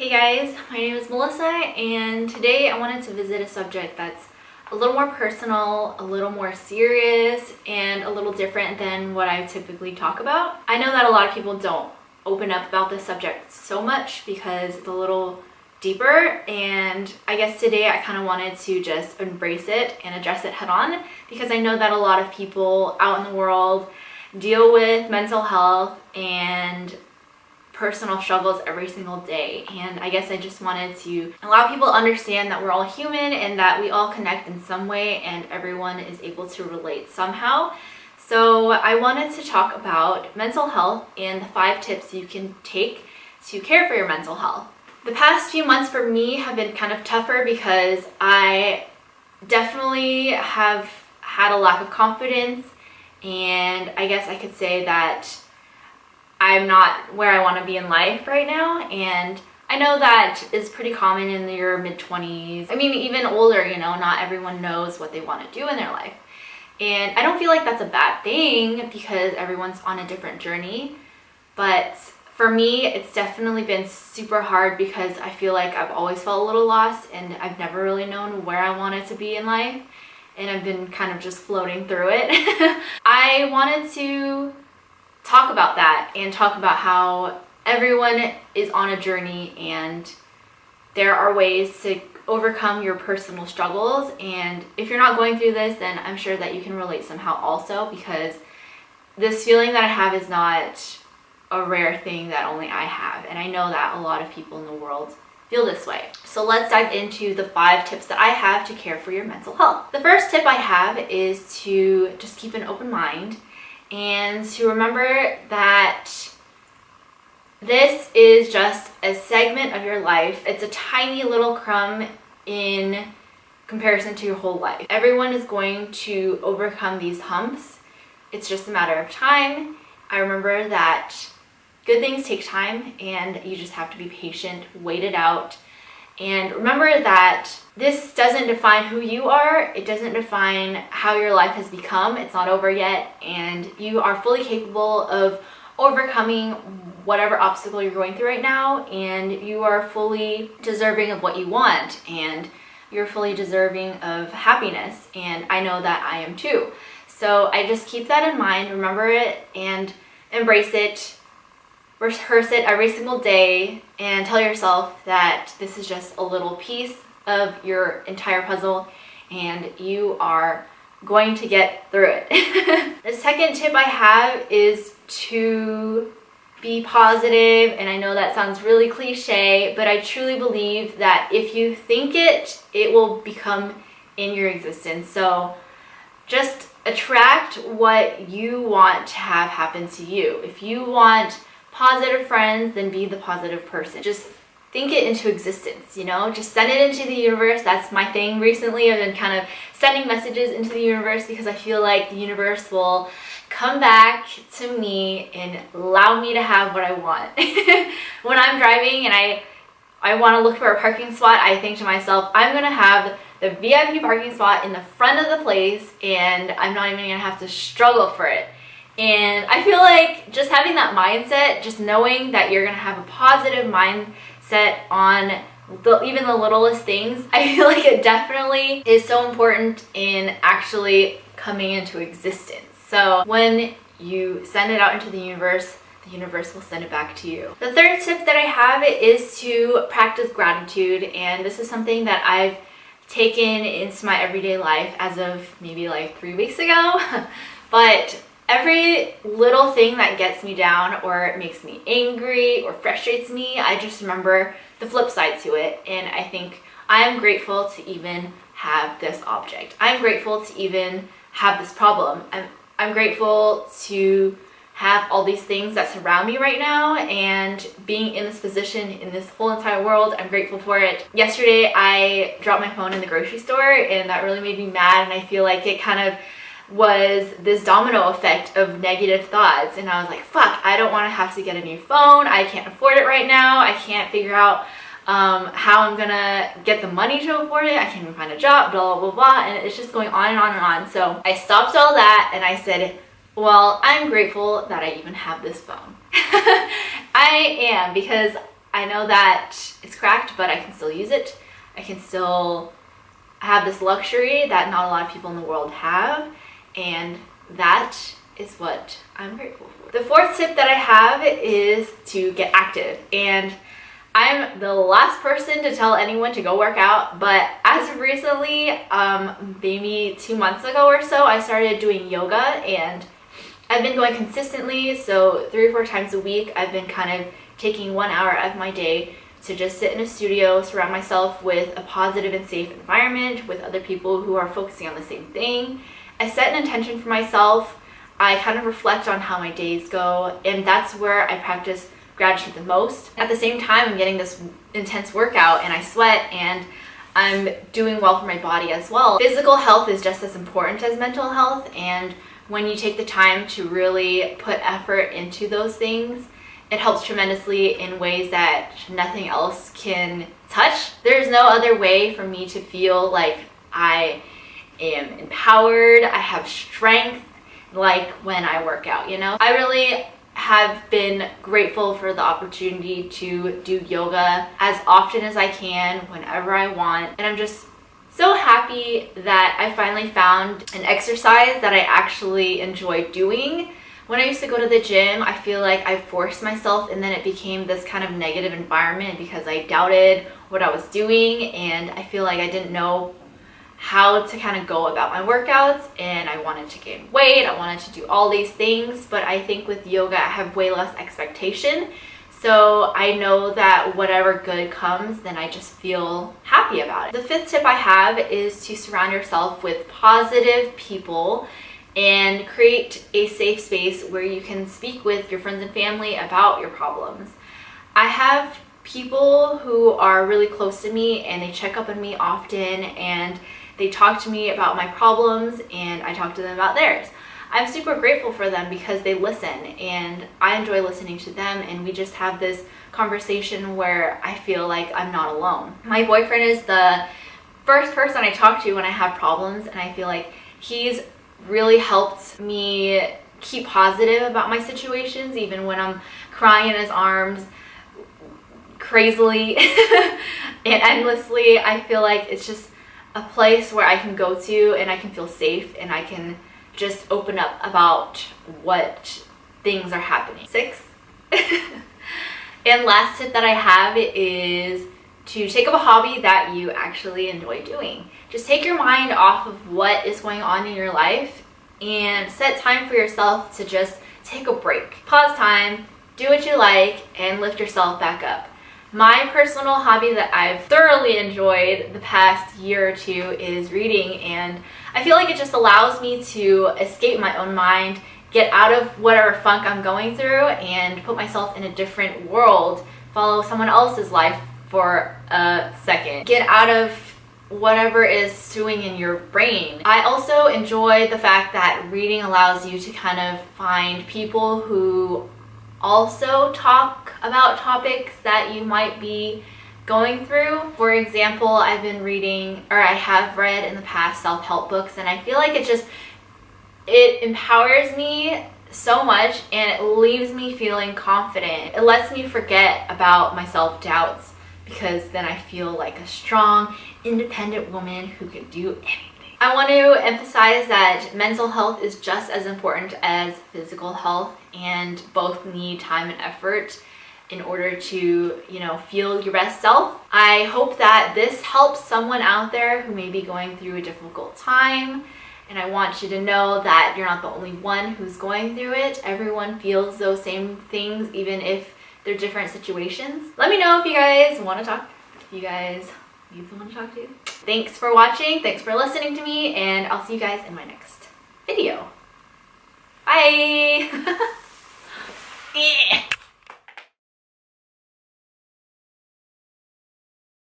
Hey guys, my name is Melissa and today I wanted to visit a subject that's a little more personal, a little more serious, and a little different than what I typically talk about. I know that a lot of people don't open up about this subject so much because it's a little deeper, and I guess today I kind of wanted to just embrace it and address it head on because I know that a lot of people out in the world deal with mental health and personal struggles every single day, and I guess I just wanted to allow people to understand that we're all human and that we all connect in some way and everyone is able to relate somehow. So I wanted to talk about mental health and the 5 tips you can take to care for your mental health. The past few months for me have been kind of tougher because I definitely have had a lack of confidence, and I guess I could say that I'm not where I want to be in life right now, and I know that is pretty common in your mid-20s. I mean, even older, you know, not everyone knows what they want to do in their life. And I don't feel like that's a bad thing because everyone's on a different journey. But for me, it's definitely been super hard because I feel like I've always felt a little lost and I've never really known where I wanted to be in life. And I've been kind of just floating through it. I wanted to talk about that and talk about how everyone is on a journey and there are ways to overcome your personal struggles, and if you're not going through this, then I'm sure that you can relate somehow also, because this feeling that I have is not a rare thing that only I have, and I know that a lot of people in the world feel this way. So let's dive into the 5 tips that I have to care for your mental health. The first tip I have is to just keep an open mind and to remember that this is just a segment of your life. It's a tiny little crumb in comparison to your whole life. Everyone is going to overcome these humps. It's just a matter of time. I remember that good things take time and you just have to be patient, wait it out. And remember that this doesn't define who you are. It doesn't define how your life has become. It's not over yet, and you are fully capable of overcoming whatever obstacle you're going through right now, and you are fully deserving of what you want, and you're fully deserving of happiness, and I know that I am too. So I just keep that in mind, remember it, and embrace it. Rehearse it every single day and tell yourself that this is just a little piece of your entire puzzle and you are going to get through it. The second tip I have is to be positive, and I know that sounds really cliche, but I truly believe that if you think it, it will become in your existence. So just attract what you want to have happen to you. If you want positive friends, then be the positive person. Just think it into existence, you know? Just send it into the universe. That's my thing recently. I've been kind of sending messages into the universe because I feel like the universe will come back to me and allow me to have what I want. When I'm driving and I want to look for a parking spot, I think to myself, I'm gonna have the VIP parking spot in the front of the place and I'm not even gonna have to struggle for it. And I feel like just having that mindset, just knowing that you're gonna have a positive mindset on even the littlest things, I feel like it definitely is so important in actually coming into existence. So when you send it out into the universe will send it back to you. The third tip that I have is to practice gratitude, and this is something that I've taken into my everyday life as of maybe like 3 weeks ago. But every little thing that gets me down or makes me angry or frustrates me, I just remember the flip side to it, and I think I'm grateful to even have this object. I'm grateful to even have this problem. I'm grateful to have all these things that surround me right now, and being in this position in this whole entire world, I'm grateful for it. Yesterday I dropped my phone in the grocery store and that really made me mad, and I feel like it kind of was this domino effect of negative thoughts, and I was like, fuck, I don't want to have to get a new phone. I can't afford it right now. I can't figure out how I'm gonna get the money to afford it. I can't even find a job, blah, blah, blah, blah, and it's just going on and on and on. So I stopped all that and I said, well, I'm grateful that I even have this phone. I am, because I know that it's cracked, but I can still use it. I can still have this luxury that not a lot of people in the world have, and that is what I'm grateful for. The fourth tip that I have is to get active, and I'm the last person to tell anyone to go work out, but as of recently, maybe 2 months ago or so, I started doing yoga, and I've been going consistently, so 3 or 4 times a week. I've been kind of taking 1 hour of my day to just sit in a studio, surround myself with a positive and safe environment with other people who are focusing on the same thing. I set an intention for myself. I kind of reflect on how my days go, and that's where I practice gratitude the most. At the same time, I'm getting this intense workout and I sweat, and I'm doing well for my body as well. Physical health is just as important as mental health, and when you take the time to really put effort into those things, it helps tremendously in ways that nothing else can touch. There's no other way for me to feel like I am empowered, I have strength, like when I work out, you know? I really have been grateful for the opportunity to do yoga as often as I can, whenever I want, and I'm just so happy that I finally found an exercise that I actually enjoy doing. When I used to go to the gym, I feel like I forced myself, and then it became this kind of negative environment because I doubted what I was doing, and I feel like I didn't know how to kind of go about my workouts, and I wanted to gain weight, I wanted to do all these things, but I think with yoga I have way less expectation. So I know that whatever good comes, then I just feel happy about it. The fifth tip I have is to surround yourself with positive people and create a safe space where you can speak with your friends and family about your problems. I have people who are really close to me, and they check up on me often, and they talk to me about my problems, and I talk to them about theirs. I'm super grateful for them because they listen, and I enjoy listening to them, and we just have this conversation where I feel like I'm not alone. My boyfriend is the first person I talk to when I have problems, and I feel like he's really helped me keep positive about my situations, even when I'm crying in his arms crazily and endlessly. I feel like it's just a place where I can go to, and I can feel safe, and I can just open up about what things are happening. 6 and last tip that I have is to take up a hobby that you actually enjoy doing. Just take your mind off of what is going on in your life and set time for yourself to just take a break. Pause time, do what you like, and lift yourself back up. My personal hobby that I've thoroughly enjoyed the past year or two is reading, and I feel like it just allows me to escape my own mind, get out of whatever funk I'm going through, and put myself in a different world, follow someone else's life for a second. Get out of whatever is stewing in your brain. I also enjoy the fact that reading allows you to kind of find people who also talk about topics that you might be going through. For example, I've been reading, or I have read in the past, self-help books, and I feel like it empowers me so much, and it leaves me feeling confident. It lets me forget about my self-doubts, because then I feel like a strong, independent woman who can do anything. I want to emphasize that mental health is just as important as physical health, and both need time and effort in order to, you know, feel your best self. I hope that this helps someone out there who may be going through a difficult time, and I want you to know that you're not the only one who's going through it. Everyone feels those same things, even if they're different situations. Let me know if you guys want to talk, if you guys need someone to talk to. Thanks for watching, thanks for listening to me, and I'll see you guys in my next video. Bye!